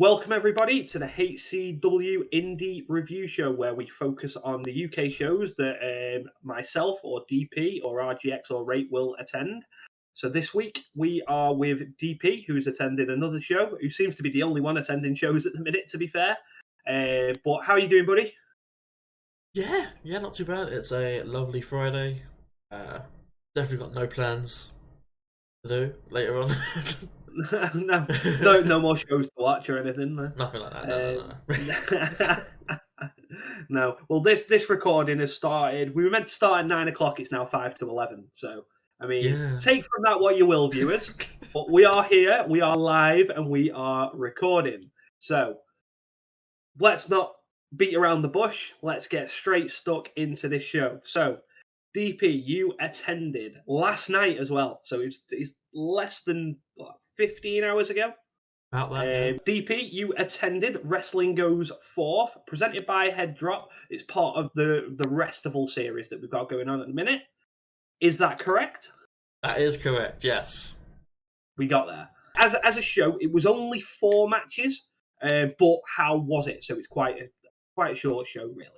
Welcome everybody to the HCW Indy review show, where we focus on the UK shows that myself or DP or RGX or Rate will attend. So this week we are with DP, who's attended another show, who seems to be the only one attending shows at the minute, to be fair. But how are you doing, buddy? Yeah, not too bad. It's a lovely Friday. Definitely got no plans to do later on. no more shows to watch or anything. No. Nothing like that. No. No. Well, this recording has started. We were meant to start at 9 o'clock. It's now 5 to 11. So, I mean, Yeah. take from that what you will, viewers. But we are here. We are live, and we are recording. So, let's not beat around the bush. Let's get straight stuck into this show. So, DP, you attended last night as well. So it's less than 15 hours ago. About that, yeah. DP, you attended Wrestling Goes Forth, presented by Head Drop. It's part of the Restival series that we've got going on at the minute. Is that correct? That is correct, yes. We got there. As a show, it was only 4 matches, but how was it? So it's quite a short show, really.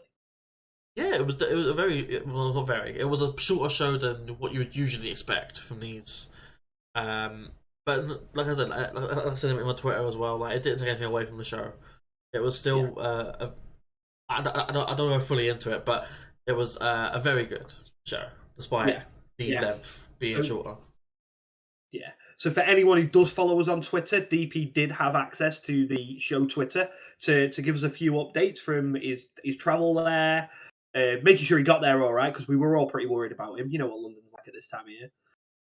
Yeah, it was a very, well, not very. It was a shorter show than what you would usually expect from these. But like I said in my Twitter as well, like it didn't take anything away from the show. It was still I don't know fully into it, but it was a very good show despite the length being shorter. Yeah. So for anyone who does follow us on Twitter, DP did have access to the show Twitter to give us a few updates from his travel there, making sure he got there all right, because we were all pretty worried about him. You know what London's like at this time of year.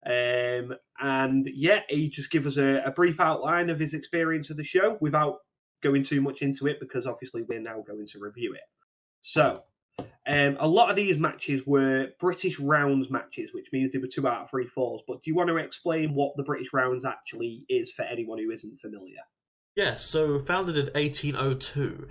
And yeah, he just give us a brief outline of his experience of the show without going too much into it, because obviously we're now going to review it. So a lot of these matches were British rounds matches, which means they were 2 out of 3 falls. But do you want to explain what the British rounds actually is for anyone who isn't familiar? Yeah, so founded in 1802.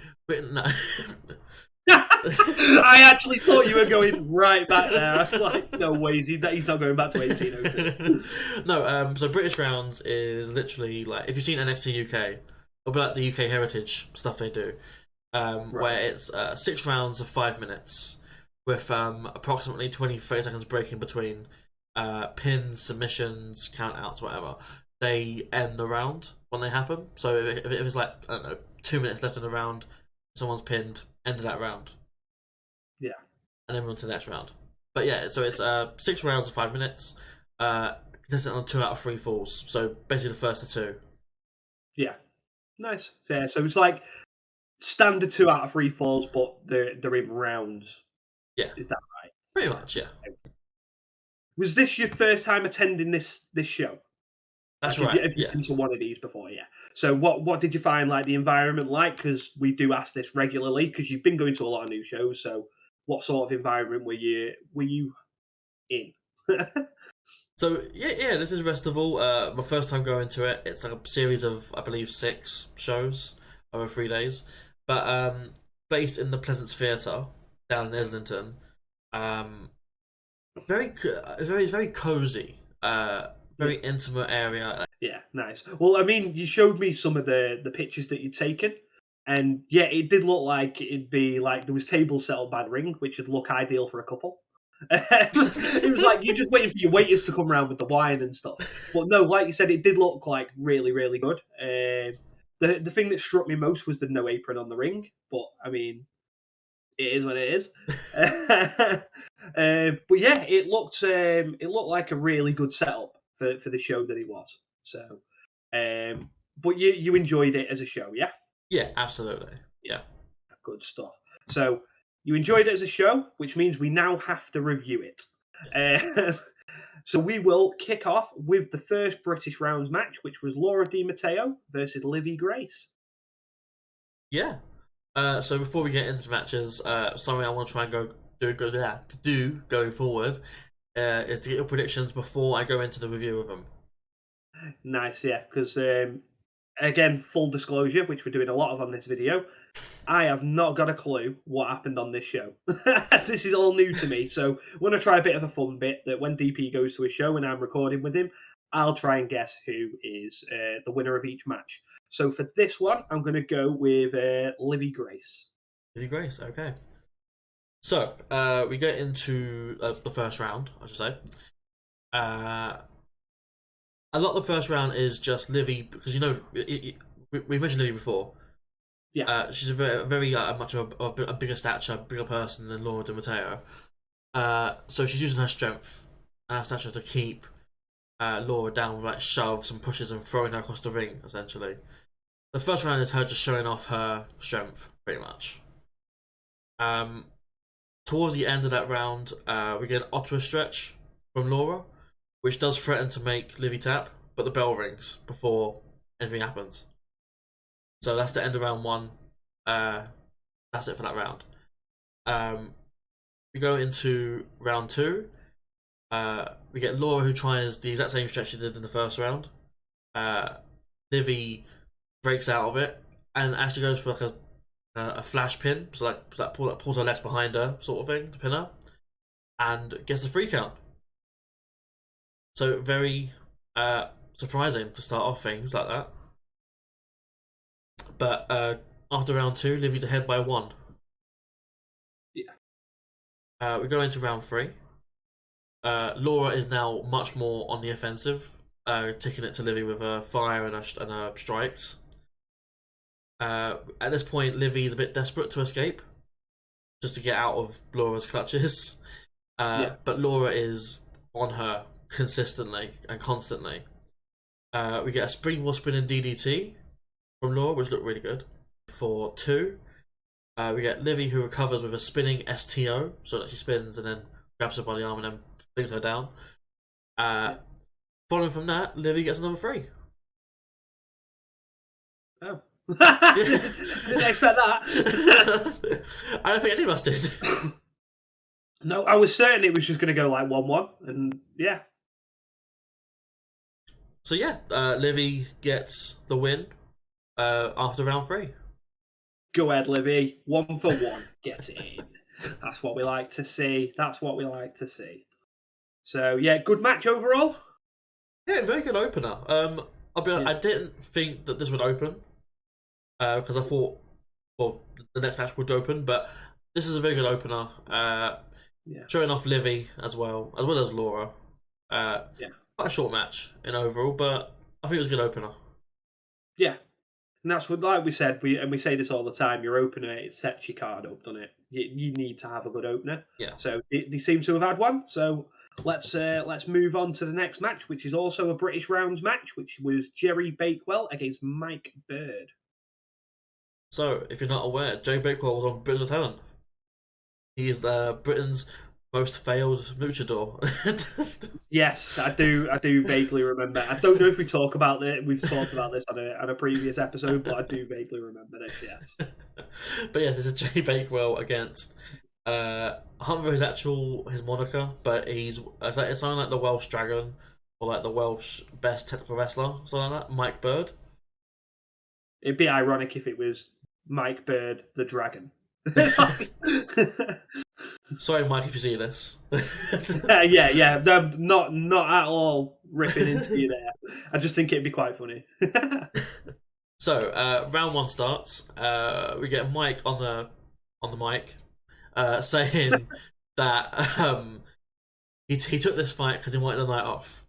I actually thought you were going right back there. I was like, no ways, he's not going back to 1802. No, so British Rounds is literally like, if you've seen NXT UK, it'll be like the UK Heritage stuff they do, where it's 6 rounds of 5 minutes with approximately 20-30 seconds break in between pins, submissions, count-outs, whatever. They end the round when they happen. So if it's like, I don't know, 2 minutes left in the round, someone's pinned, end of that round. Yeah. And then on to the next round. But yeah, so it's 6 rounds of 5 minutes, consistent on 2 out of 3 falls. So basically the first of 2. Yeah. Nice. Yeah, so it's like standard 2 out of 3 falls, but they're in rounds. Yeah. Is that right? Pretty much, yeah. Was this your first time attending this show? That's like, right. Have you been to one of these before? Yeah. So what did you find like the environment like? Because we do ask this regularly, because you've been going to a lot of new shows. So what sort of environment were you in? So yeah, this is Restival. My first time going to it. It's like a series of, I believe, 6 shows over 3 days, but based in the Pleasance Theatre down in Islington. Very cozy. Very intimate area. Yeah, nice. Well, I mean, you showed me some of the pictures that you'd taken, and yeah, it did look like it'd be like there was tables set up by the ring, which would look ideal for a couple. It was like you're just waiting for your waiters to come around with the wine and stuff. But no, like you said, it did look like really, really good. The thing that struck me most was the no apron on the ring, but I mean, it is what it is. But yeah, it looked like a really good setup for the show that it was. So, but you enjoyed it as a show, yeah? Yeah, absolutely. Yeah. Good stuff. So you enjoyed it as a show, which means we now have to review it. Yes. So we will kick off with the first British rounds match, which was Laura Di Matteo versus Livy Grace. Yeah. So before we get into the matches, something I want to try and do going forward is to get your predictions before I go into the review of them. Nice, yeah, because again, full disclosure, which we're doing a lot of on this video, I have not got a clue what happened on this show. This is all new to me, so we're going to try a bit of a fun bit that when DP goes to a show and I'm recording with him, I'll try and guess who is the winner of each match. So for this one, I'm going to go with Livy Grace. Livy Grace, okay. So we get into the first round, I should say. A lot of the first round is just Livy, because we mentioned Livy before. Yeah. She's a very much a bigger stature, bigger person than Laura Di Matteo. So she's using her strength and her stature to keep Laura down with like shoves and pushes and throwing her across the ring, essentially. The first round is her just showing off her strength, pretty much. Towards the end of that round, we get an Ottawa stretch from Laura, which does threaten to make Livy tap, but the bell rings before anything happens. So that's the end of round one. That's it for that round. We go into round two. We get Laura, who tries the exact same stretch she did in the first round. Livy breaks out of it and actually goes for like a flash pin, so like pulls her legs behind her, sort of thing, to pin her, and gets the 3 count. So very surprising to start off things like that. But after round two, Livy's ahead by 1. Yeah. We go into round 3. Laura is now much more on the offensive, taking it to Livy with her fire and her strikes. At this point, Livy is a bit desperate to escape, just to get out of Laura's clutches. But Laura is on her consistently and constantly. We get a springboard spinning DDT from Laura, which looked really good. For 2, we get Livy, who recovers with a spinning STO, so that she spins and then grabs her by the arm and then brings her down. Following from that, Livy gets another 3. Oh. Didn't expect that. I don't think any of us did. No, I was certain it was just going to go like 1-1, and yeah. So yeah, Livy gets the win after round 3. Go ahead, Livy. 1 for 1. Get in. That's what we like to see. So yeah, good match overall. Yeah, very good opener. I'll be honest, I didn't think that this would open because I thought, well, the next match would open, but this is a very good opener. Showing off Livy as well as Laura. Quite a short match in overall, but I think it was a good opener. Yeah. And that's what, like we said, we say this all the time. Your opener, it sets your card up, doesn't it? You need to have a good opener. Yeah. So they seem to have had one. So let's move on to the next match, which is also a British rounds match, which was Jerry Bakewell against Mike Bird. So, if you're not aware, Jerry Bakewell was on Britain's Got Talent. He is Britain's most failed luchador. Yes, I do vaguely remember. I don't know if we've talked about this on a previous episode, but I do vaguely remember this, yes. But yes, it's a Jerry Bakewell against I can't remember his moniker, but it's something like the Welsh Dragon or like the Welsh Best Technical Wrestler, something like that, Mike Bird. It'd be ironic if it was Mike Bird the Dragon. Sorry, Mike, if you see this. yeah. Not at all ripping into you there. I just think it'd be quite funny. So, round 1 starts. We get Mike on the mic saying that he took this fight because he wanted the night off.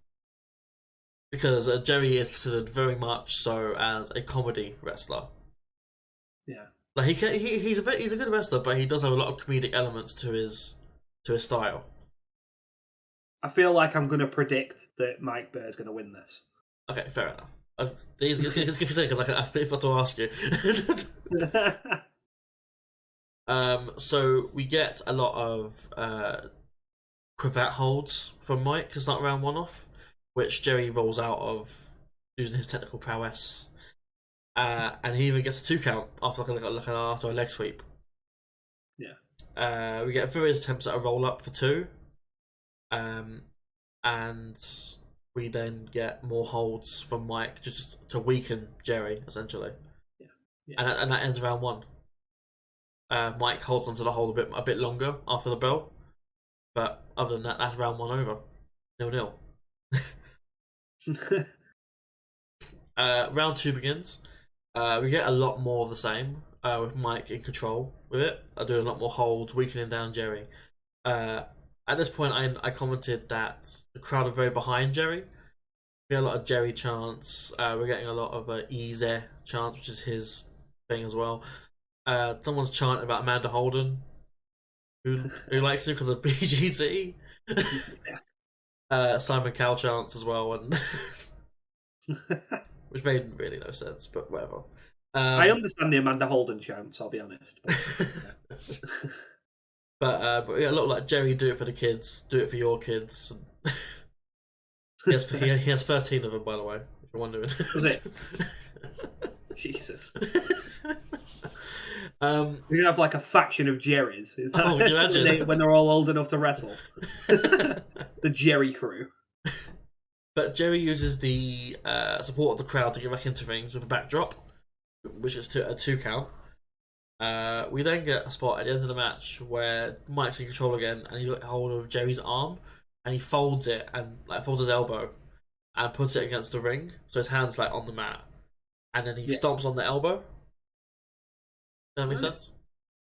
Because Jerry is considered very much so as a comedy wrestler. Yeah. Like he's a good wrestler, but he does have a lot of comedic elements to his style. I feel like I'm going to predict that Mike Bird's going to win this. Okay, fair enough. It's confusing because I forgot to ask you. So we get a lot of cravat holds from Mike to start round 1 off, which Jerry rolls out of using his technical prowess. And he even gets a 2 count after after a leg sweep. Yeah. We get various attempts at a roll up for 2. And we then get more holds from Mike just to weaken Jerry, essentially. Yeah. And that ends round 1. Mike holds onto the hold a bit longer after the bell. But other than that, that's round 1 over. 0-0. Round 2 begins. We get a lot more of the same, with Mike in control with it. I do a lot more holds, weakening down Jerry. At this point, I commented that the crowd are very behind Jerry. We get a lot of Jerry chants. We're getting a lot of easy chants, which is his thing as well. Someone's chanting about Amanda Holden, who likes him because of BGT. Simon Cowell chants as well, and which made really no sense, but whatever. I understand the Amanda Holden chants, I'll be honest. But yeah, a lot like Jerry, do it for the kids, do it for your kids. he has 13 of them, by the way, if you're wondering. Was it? Jesus. You're gonna have like a faction of Jerrys. Is that can you imagine? when they're all old enough to wrestle? The Jerry crew. But Jerry uses the support of the crowd to get back into things with a backdrop, which is a 2 count. We then get a spot at the end of the match where Mike's in control again, and he got hold of Jerry's arm, and he folds it and folds his elbow, and puts it against the ring, so his hand's on the mat, and then he stomps on the elbow. Does that make sense?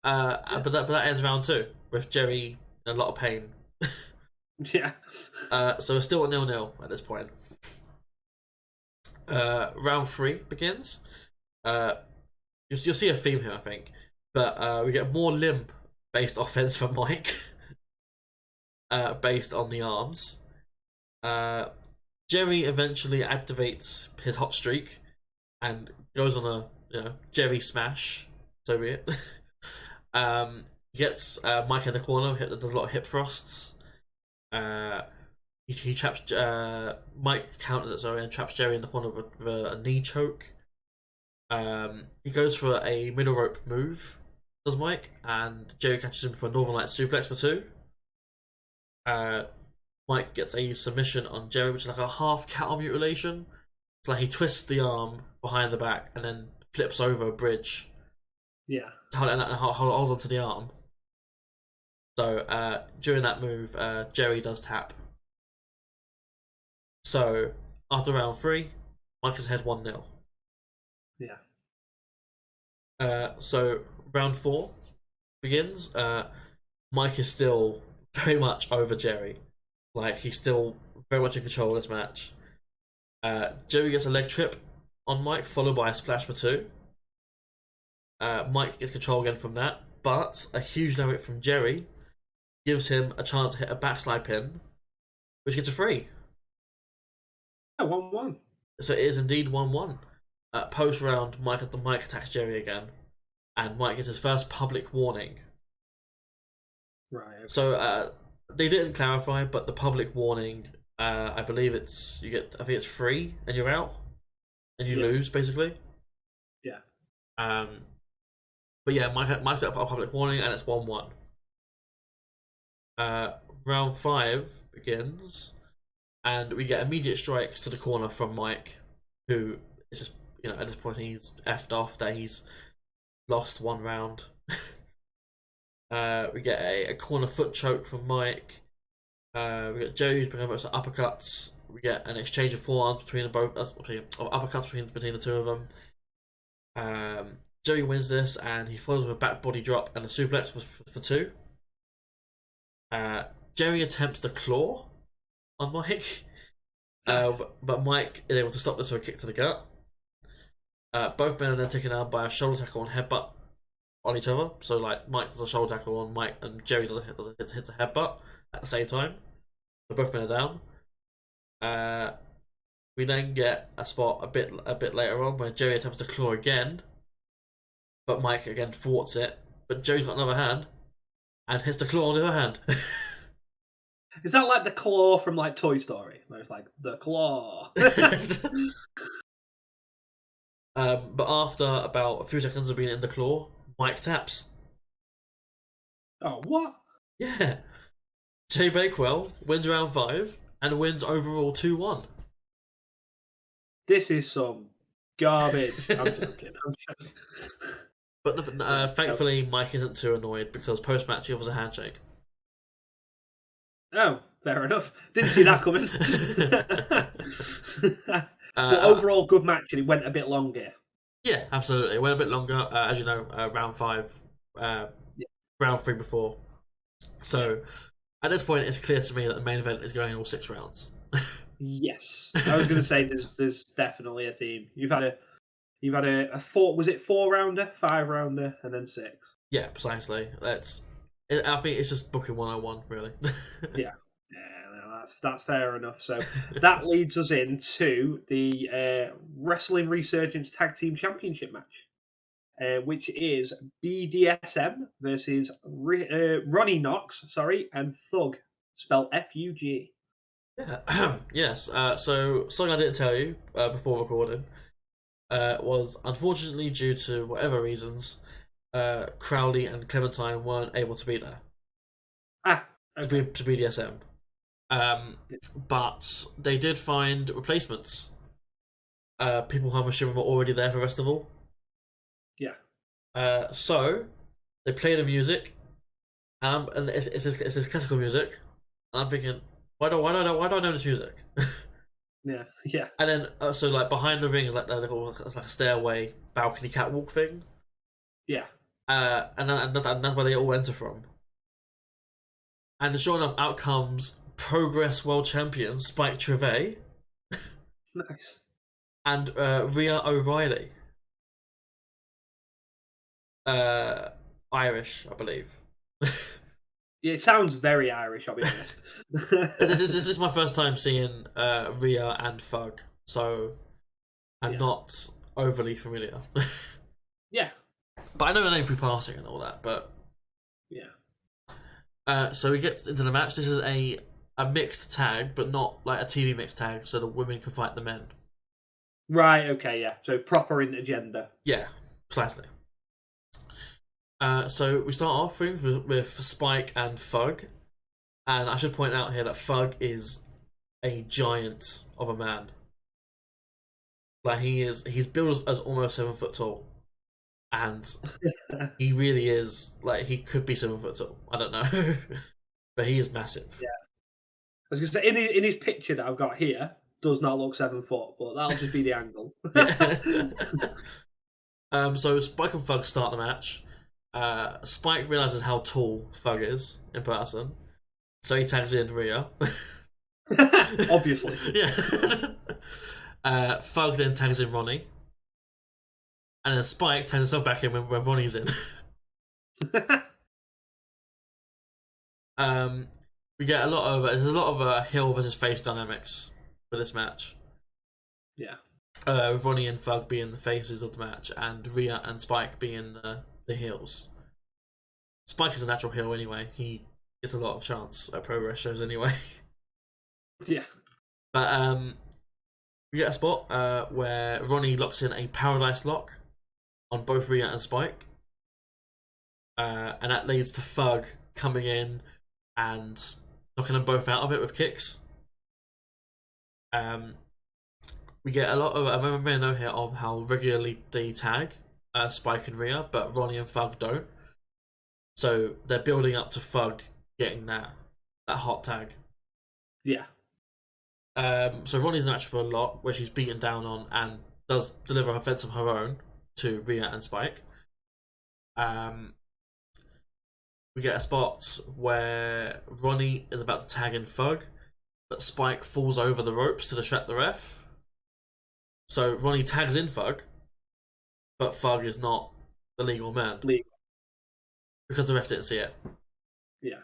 But that ends round 2 with Jerry in a lot of pain. Yeah. So it's still a 0-0 at this point. Round 3 begins. You'll see a theme here, I think. But we get more limb-based offense from Mike. Based on the arms. Jerry eventually activates his hot streak and goes on a Jerry smash. So be it. Gets Mike in the corner. Does a lot of hip thrusts. He traps Mike counters it, and traps Jerry in the corner with a knee choke. He goes for a middle rope move, does Mike, and Jerry catches him for a Northern Light suplex for 2. Mike gets a submission on Jerry, which is like a half cattle mutilation. It's like he twists the arm behind the back and then flips over a bridge. Yeah. Hold on to the arm. So during that move, Jerry does tap. So after round 3, Mike is ahead 1-0. Yeah. So round 4 begins. Mike is still very much over Jerry. He's still very much in control of this match. Jerry gets a leg trip on Mike, followed by a splash for 2. Mike gets control again from that, but a huge no hit from Jerry gives him a chance to hit a backslide pin, which gets a 3. Yeah, 1-1. So it is indeed 1-1. Post round, Mike attacks Jerry again, and Mike gets his first public warning. Right. Okay. So they didn't clarify, but the public warning, I believe it's I think it's 3 and you're out, and you lose basically. Yeah. But yeah, Mike set up a public warning, and it's 1-1. Round 5 begins, and we get immediate strikes to the corner from Mike, who is just, at this point he's effed off that he's lost 1 round. We get a corner foot choke from Mike. We get Jerry who's becoming some uppercuts. We get an exchange of forearms between uppercuts between the 2 of them. Jerry wins this, and he follows with a back body drop and a suplex for 2. Jerry attempts the claw on Mike, but Mike is able to stop this with a kick to the gut. Both men are then taken out by a shoulder tackle and headbutt on each other. So Mike does a shoulder tackle on Mike, and Jerry does hits a headbutt at the same time. So both men are down. We then get a spot a bit later on where Jerry attempts to claw again, but Mike again thwarts it. But Jerry's got another hand and hits the claw on the other hand. Is that like the claw from Toy Story, where it's like the claw? But after about a few seconds of being in the claw, Mike taps. Oh, what? Yeah. Jay Bakewell wins round 5 and wins overall 2-1. This is some garbage. I'm joking. But thankfully, Mike isn't too annoyed because post-match he offers a handshake. Oh, fair enough. Didn't see that coming. But overall, good match, and it went a bit longer. Yeah, absolutely. It went a bit longer, as you know, round 5, round 3 before. So at this point, it's clear to me that the main event is going all 6 rounds. Yes, I was going to say there's definitely a theme. You've had a 4-rounder, 5-rounder, and then 6. Yeah, precisely. I think it's just booking 101, really. Yeah, no, that's fair enough. So that leads us into the Wrestling Resurgence Tag Team Championship match, which is BDSM versus Ronnie Knox, and Thug, spelled Fug. Yeah. Yes. So something I didn't tell you before recording was, unfortunately, due to whatever reasons, Crowley and Clementine weren't able to be there. Okay. To BDSM. But they did find replacements. People who I'm assuming were already there for Festival. Yeah. So they play the music, and it's this classical music, and I'm thinking, why do I know this music? Yeah. And then so like behind the ring is like it's like a stairway balcony catwalk thing. Yeah. And that's where they all enter from. And sure enough, out comes Progress World Champion Spike Trivet. Nice. And Rhea O'Reilly. Irish, I believe. Yeah, it sounds very Irish, I'll be honest. This is my first time seeing Rhea and Thug, so I'm not overly familiar. Yeah. But I know the name through passing and all that, but... Yeah. So we get into the match. This is a mixed tag, but not like a TV mixed tag, so the women can fight the men. Right, okay, yeah. So proper intergender. Yeah, precisely. So we start off with Spike and Thug. And I should point out here that Thug is a giant of a man. Like, he's built as almost 7 foot tall. And he really is, like, he could be 7 foot tall. I don't know. But he is massive. Yeah. I was going to say, in his picture that I've got here, does not look 7 foot, but that'll just be the angle. So Spike and Thug start the match. Spike realizes how tall Thug is in person. So he tags in Rhea. Obviously. Yeah. Thug then tags in Ronnie. And then Spike tags himself back in when Ronnie's in. We get there's a lot of heel versus face dynamics for this match. Yeah. With Ronnie and Thug being the faces of the match, and Rhea and Spike being the heels. Spike is a natural heel anyway. He gets a lot of chance at Progress shows anyway. Yeah. But we get a spot where Ronnie locks in a Paradise Lock on both Rhea and Spike. And that leads to Thug coming in and knocking them both out of it with kicks. We get a lot of... I remember a note here of how regularly they tag Spike and Rhea, but Ronnie and Thug don't. So they're building up to Thug getting that hot tag. Yeah. So Ronnie's in the match for a lot, where she's beaten down on and does deliver an offense of her own to Rhea and Spike. We get a spot where Ronnie is about to tag in Thug, but Spike falls over the ropes to distract the ref. So Ronnie tags in Thug, but Thug is not the legal man. Because the ref didn't see it. Yeah.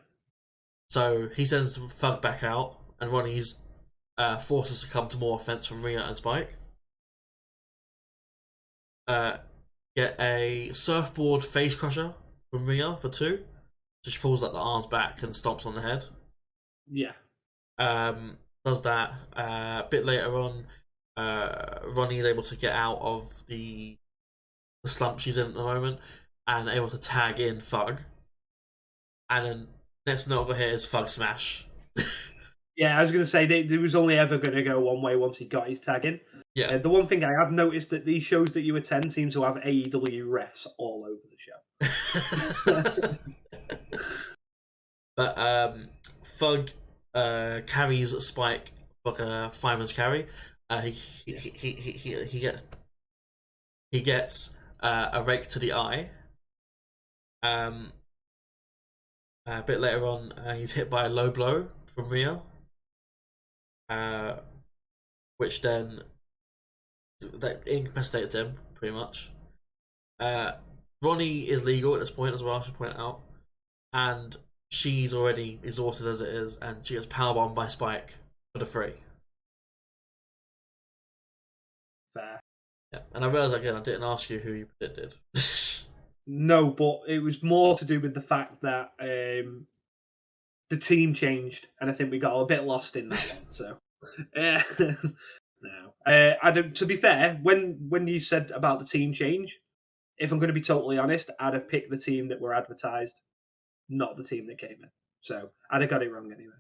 So he sends Thug back out, and Ronnie's forced to succumb to more offense from Rhea and Spike. Get a surfboard face crusher from Rhea for 2. So she pulls like the arms back and stomps on the head. Yeah. Does that. A bit later on, Ronnie is able to get out of the slump she's in at the moment and able to tag in Thug. And then next note over here is Thug Smash. Yeah, I was going to say there was only ever going to go one way once he got his tag in. Yeah. The one thing I have noticed that these shows that you attend seem to have AEW refs all over the show. But Thug carries Spike like a fireman's carry. He gets a rake to the eye. A bit later on, he's hit by a low blow from Rio, which then that incapacitates him pretty much. Ronnie is legal at this point as well, I should point out, and she's already exhausted as it is, and she gets powerbombed by Spike for the free. Fair. Yeah, and I realised again I didn't ask you who you predicted. No, but it was more to do with the fact that the team changed, and I think we got a bit lost in that one. So, no, I don't. To be fair, when you said about the team change, if I'm going to be totally honest, I'd have picked the team that were advertised, not the team that came in. So I'd have got it wrong anyway.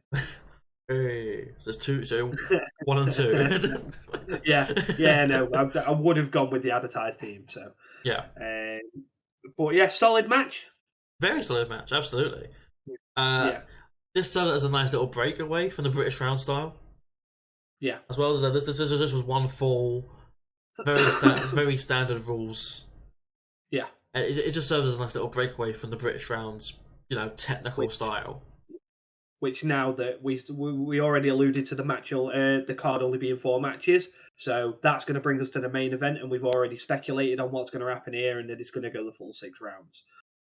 Hey, so it's two, so 1 and 2. yeah, no, I would have gone with the advertised team. So yeah, but yeah, solid match. Very solid match, absolutely. This started as a nice little breakaway from the British round style. Yeah, as well as this was one fall, very standard rules. Yeah, it just serves as a nice little breakaway from the British rounds, technical style. Which now that we already alluded to the card only being 4 matches, so that's going to bring us to the main event, and we've already speculated on what's going to happen here, and that it's going to go the full 6 rounds.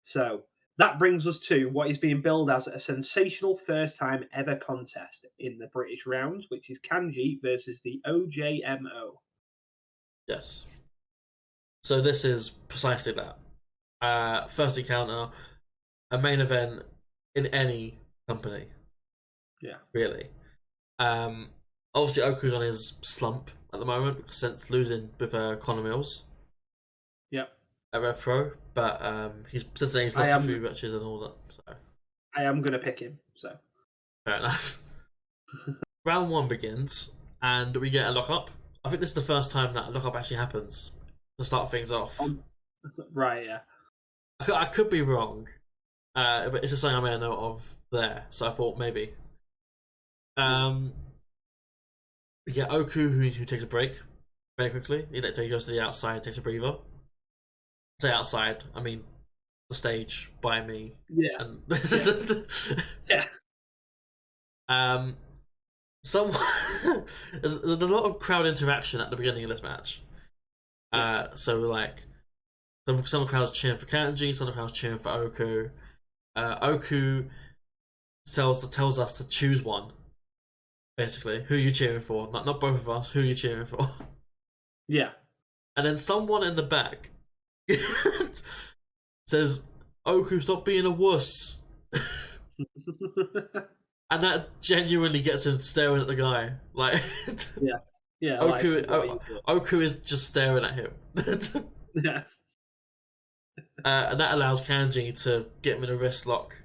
So that brings us to what is being billed as a sensational first time ever contest in the British rounds, which is Kanji versus the OJMO. Yes. So this is precisely that. First encounter, a main event in any company. Yeah. Really. Obviously Oku's on his slump at the moment since losing with Conor Mills. Yep. At Rev Pro, but he's since then he's lost a few matches and all that. So I am gonna pick him. So fair enough. Round 1 begins, and we get a lock up. I think this is the first time that a lock up actually happens to start things off. Right. Yeah. I could be wrong, but it's just something I made a note of there. So I thought maybe. We get Oku who takes a break very quickly. He goes to the outside, takes a breather. Say outside, I mean the stage by me. Yeah. And yeah. There's a lot of crowd interaction at the beginning of this match. So like some crowds cheering for Kanji, some crowds cheering for Oku. Oku tells us to choose one. Basically, who are you cheering for? Not both of us. Who are you cheering for? Yeah. And then someone in the back says, "Oku, stop being a wuss." And that genuinely gets him staring at the guy. Like, yeah. Oku is just staring at him. Yeah. And that allows Kanji to get him in a wrist lock.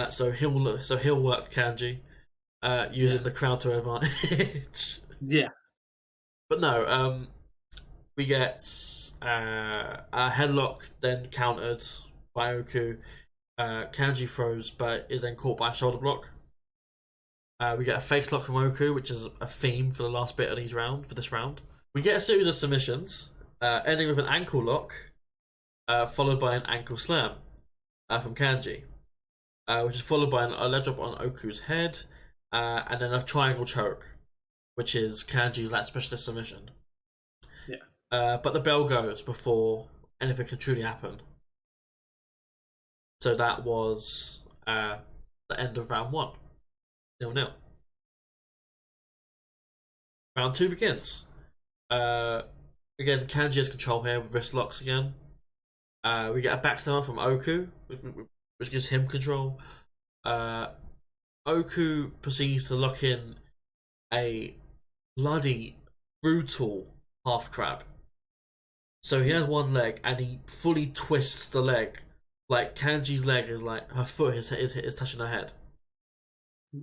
So he'll work Kanji using the crowd to advantage. Yeah. But no, we get a headlock then countered by Oku. Kanji throws, but is then caught by a shoulder block. We get a face lock from Oku, which is a theme for the last bit of this round. We get a series of submissions, ending with an ankle lock, followed by an ankle slam from Kanji, which is followed by a leg drop on Oku's head, and then a triangle choke, which is Kanji's specialist submission. Yeah. But the bell goes before anything can truly happen. So that was the end of round 1. 0-0. Round 2 begins. Again, Kanji has control here with wrist locks again. We get a backstabber from Oku, which gives him control. Oku proceeds to lock in a bloody, brutal half crab. So he has one leg and he fully twists the leg. Like Kanji's leg is like her foot is touching her head.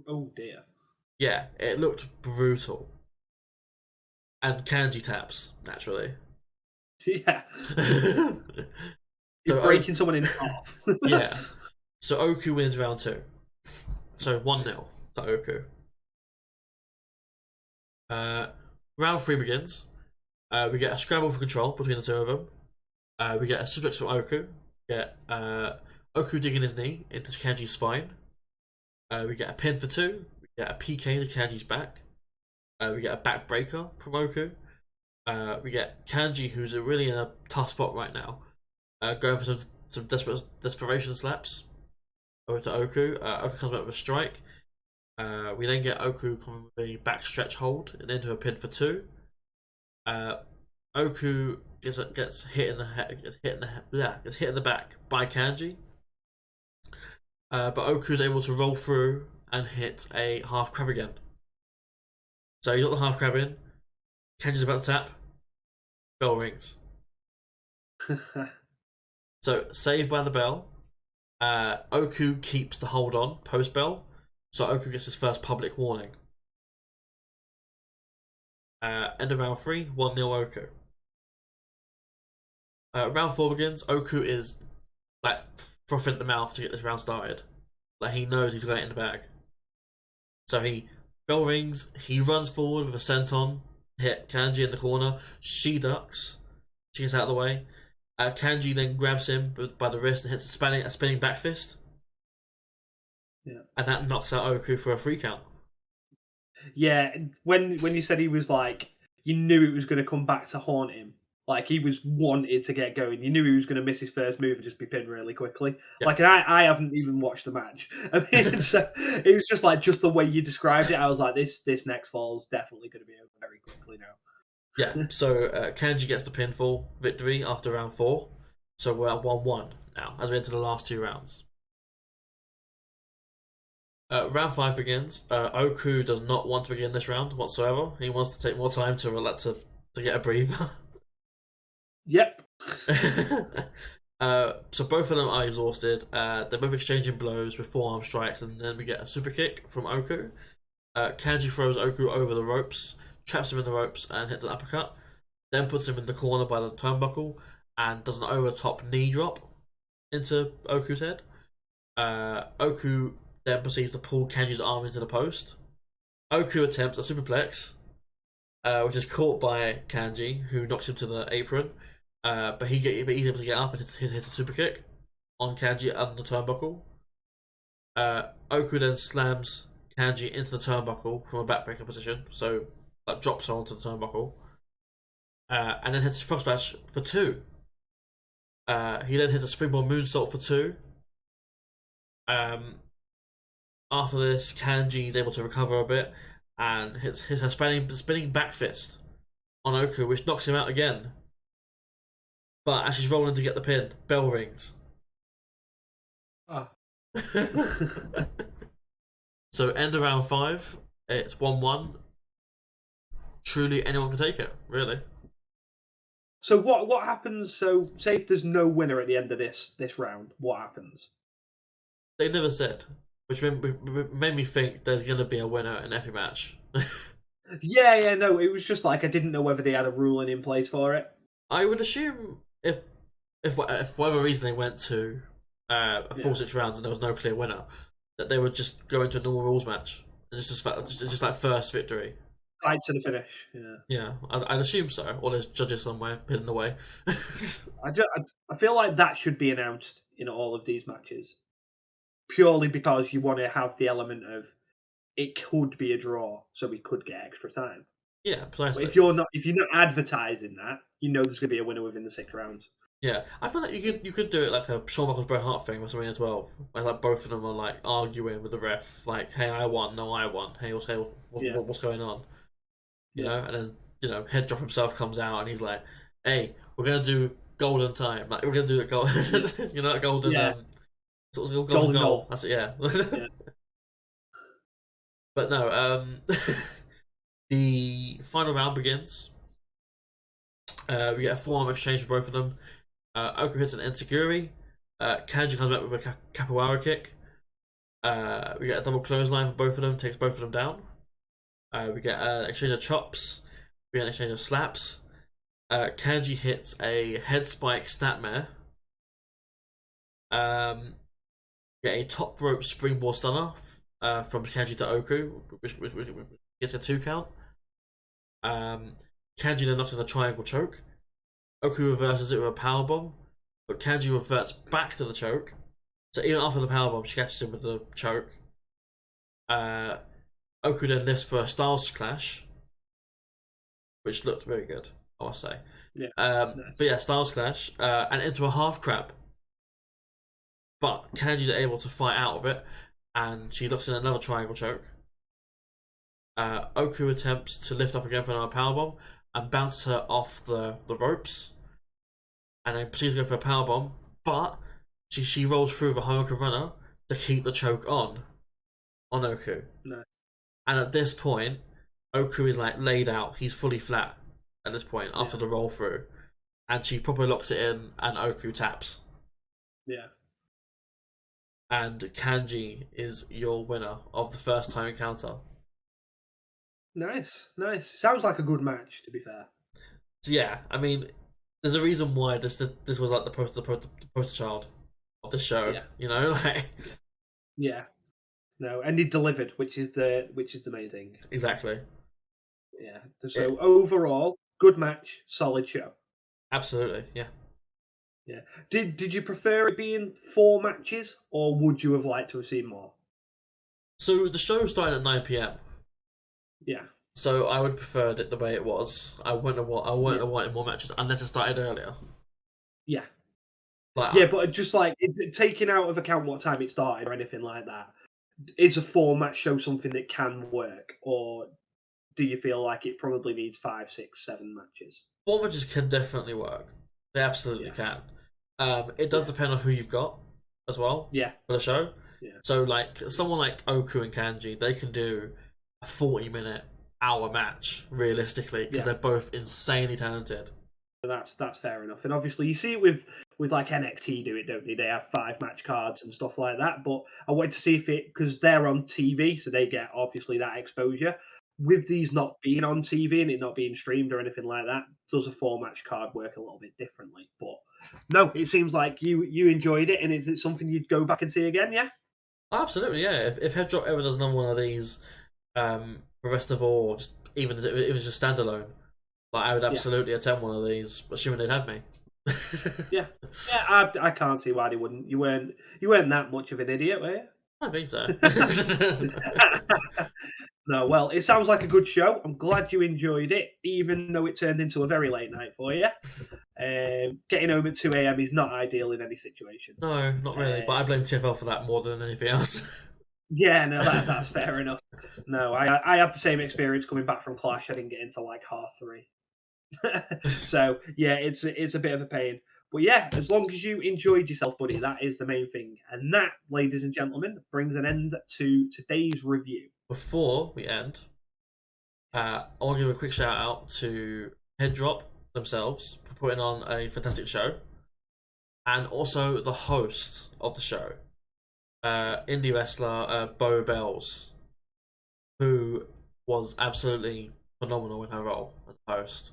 Oh dear. Yeah, it looked brutal. And Kanji taps, naturally. Yeah. So breaking someone in half. Yeah. So Oku wins round 2. So 1-0 to Oku. Round 3 begins. We get a scramble for control between the two of them. We get a suplex from Oku. We get Oku digging his knee into Kanji's spine. We get a pin for 2. We get a PK to Kanji's back. We get a backbreaker from Oku. We get Kanji, who's really in a tough spot right now, going for some desperation slaps over to Oku. Oku comes back with a strike. We then get Oku coming with a back stretch hold and into a pin for 2. Oku gets hit in the head, gets hit in the back by Kanji. But Oku is able to roll through and hit a half crab again. So you got the half crab in. Kanji's about to tap. Bell rings. So saved by the bell. Oku keeps the hold on post bell. So Oku gets his first public warning. End of round 3, 1-0 Oku. Round 4 begins. Oku is like frothing at the mouth to get this round started. Like he knows he's got it in the bag. So bell rings, he runs forward with a senton, hit Kanji in the corner, she ducks, she gets out of the way. Kanji then grabs him by the wrist and hits a spinning back fist. Yeah. And that knocks out Oku for a 3 count. Yeah, when you said he was like, you knew it was going to come back to haunt him. Like he was wanted to get going. You knew he was going to miss his first move and just be pinned really quickly. Yep. Like, and I haven't even watched the match. I mean, so it was just like just the way you described it. I was like, this next fall is definitely going to be over very quickly now. Yeah. So Kanji gets the pinfall victory after round 4. So we're at 1-1 now as we enter the last 2 rounds. Round 5 begins. Oku does not want to begin this round whatsoever. He wants to take more time to get a breather. Yep. So both of them are exhausted. They're both exchanging blows with forearm strikes, and then we get a super kick from Oku. Kanji throws Oku over the ropes, traps him in the ropes, and hits an uppercut. Then puts him in the corner by the turnbuckle and does an over top knee drop into Oku's head. Oku then proceeds to pull Kanji's arm into the post. Oku attempts a superplex, which is caught by Kanji, who knocks him to the apron. But he's able to get up and hit a super kick on Kanji on the turnbuckle. Oku then slams Kanji into the turnbuckle from a backbreaker position, so that drops her onto the turnbuckle. And then hits a frog splash for 2. He then hits a springboard moonsault for 2. After this, Kanji is able to recover a bit and hits her spinning back fist on Oku, which knocks him out again. But as she's rolling to get the pin, bell rings. Oh. So end of round 5, it's 1-1. Truly anyone can take it, really. So what happens? So say if there's no winner at the end of this round, what happens? They never said, which made me think there's going to be a winner in every match. Yeah, no, it was just like I didn't know whether they had a ruling in place for it. I would assume if for whatever reason they went to a full 6 rounds and there was no clear winner, that they would just go into a normal rules match and just like first victory. Fight to the finish. Yeah, I'd assume so. Or there's judges somewhere hidden away. I feel like that should be announced in all of these matches, purely because you want to have the element of it could be a draw, so we could get extra time. Yeah, precisely. But if you're not advertising that, you know there's going to be a winner within the 6 rounds. Yeah, I feel like you could do it like a Shawn Michaels Bret Hart thing, WrestleMania 12, where like both of them are like arguing with the ref, like, "Hey, I won. No, I won. Hey, what's going on?" You know, and then Head Drop himself comes out and he's like, "Hey, we're gonna do golden time. Like we're gonna do the golden, that golden sort of golden goal. That's it. Yeah." But no, the final round begins. We get a forearm exchange for both of them. Oku hits an enziguri. Kanji comes back with a capoeira kick. We get a double clothesline for both of them, takes both of them down. We get an exchange of chops. We get an exchange of slaps. Kanji hits a head spike snapmare. We get a top rope springboard stunner from Kanji to Oku, which gets a 2 count. Kanji then knocks in a triangle choke. Oku reverses it with a powerbomb, but Kanji reverts back to the choke. So even after the powerbomb, she catches him with the choke. Oku then lifts for a Styles Clash, which looked very good, I must say. Yeah. But yeah, Styles Clash, and into a half crab. But Kanji's able to fight out of it, and she looks in another triangle choke. Oku attempts to lift up again for another powerbomb and bounces her off the ropes, and then proceeds to go for a powerbomb, but she rolls through the Honoka runner to keep the choke on Oku. No. And at this point, Oku is like laid out. He's fully flat at this point after the roll through, and she properly locks it in, and Oku taps. Yeah. And Kanji is your winner of the first time encounter. Nice. Sounds like a good match, to be fair. So yeah, I mean, there's a reason why this was like the poster child of the show. Yeah. You know, like. Yeah. No, and he delivered, which is the main thing. Exactly. Yeah. So overall, good match, solid show. Absolutely, yeah. Yeah. Did you prefer it being 4 matches, or would you have liked to have seen more? So the show started at 9 p.m. Yeah. So I would have preferred it the way it was. I wouldn't have wanted more matches unless it started earlier. Yeah. But but just like taking out of account what time it started or anything like that, is a 4-match show something that can work, or do you feel like it probably needs 5, 6, 7 matches? 4 matches can definitely work. They absolutely can. It does depend on who you've got as well. Yeah. For the show. Yeah. So like someone like Oku and Kanji, they can do a 40-minute hour match realistically because they're both insanely talented. That's fair enough. And obviously you see it with like NXT do it, don't they? They have 5-match cards and stuff like that. But I wanted to see if it, because they're on TV, so they get obviously that exposure. With these not being on TV and it not being streamed or anything like that, does a 4-match card work a little bit differently? But no, it seems like you enjoyed it, and is it something you'd go back and see again? Yeah. Absolutely, yeah. If Head Drop ever does another one of these, the rest of all, just even if it was just standalone, like I would absolutely attend one of these, assuming they'd have me. Yeah. I can't see why they wouldn't. You weren't that much of an idiot, were you? I think so. No, well, it sounds like a good show. I'm glad you enjoyed it, even though it turned into a very late night for you. Getting home at 2 a.m. is not ideal in any situation. No, not really. But I blame TFL for that more than anything else. Yeah, no, that's fair enough. No, I had the same experience coming back from Clash. I didn't get into like 3:30. So yeah, it's a bit of a pain. But yeah, as long as you enjoyed yourself, buddy, that is the main thing. And that, ladies and gentlemen, brings an end to today's review. Before we end, I want to give a quick shout out to Head Drop themselves for putting on a fantastic show, and also the host of the show, indie wrestler Bo Bells, who was absolutely phenomenal in her role as a host.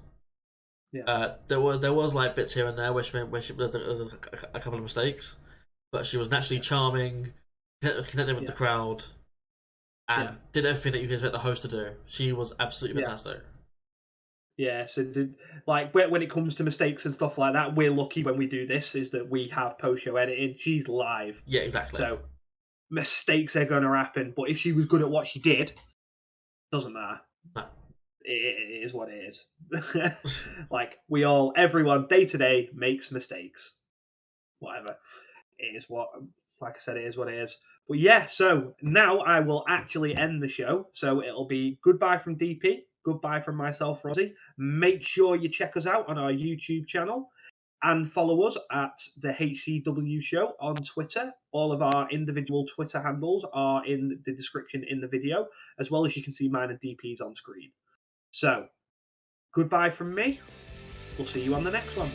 Yeah. There was like bits here and there where she made a couple of mistakes, but she was naturally charming, connected with the crowd, and did everything that you can expect the host to do. She was absolutely fantastic. Yeah, so when it comes to mistakes and stuff like that, we're lucky when we do this, is that we have post-show editing. She's live. Yeah, exactly. So mistakes are going to happen, but if she was good at what she did, doesn't matter. No. It is what it is. Like, everyone, day to day, makes mistakes. Whatever. It is what, like I said, it is what it is. But yeah, so now I will actually end the show. So it'll be goodbye from DP, goodbye from myself, Rozzy. Make sure you check us out on our YouTube channel and follow us at the HCW show on Twitter. All of our individual Twitter handles are in the description in the video, as well as you can see mine and DP's on screen. So, goodbye from me. We'll see you on the next one.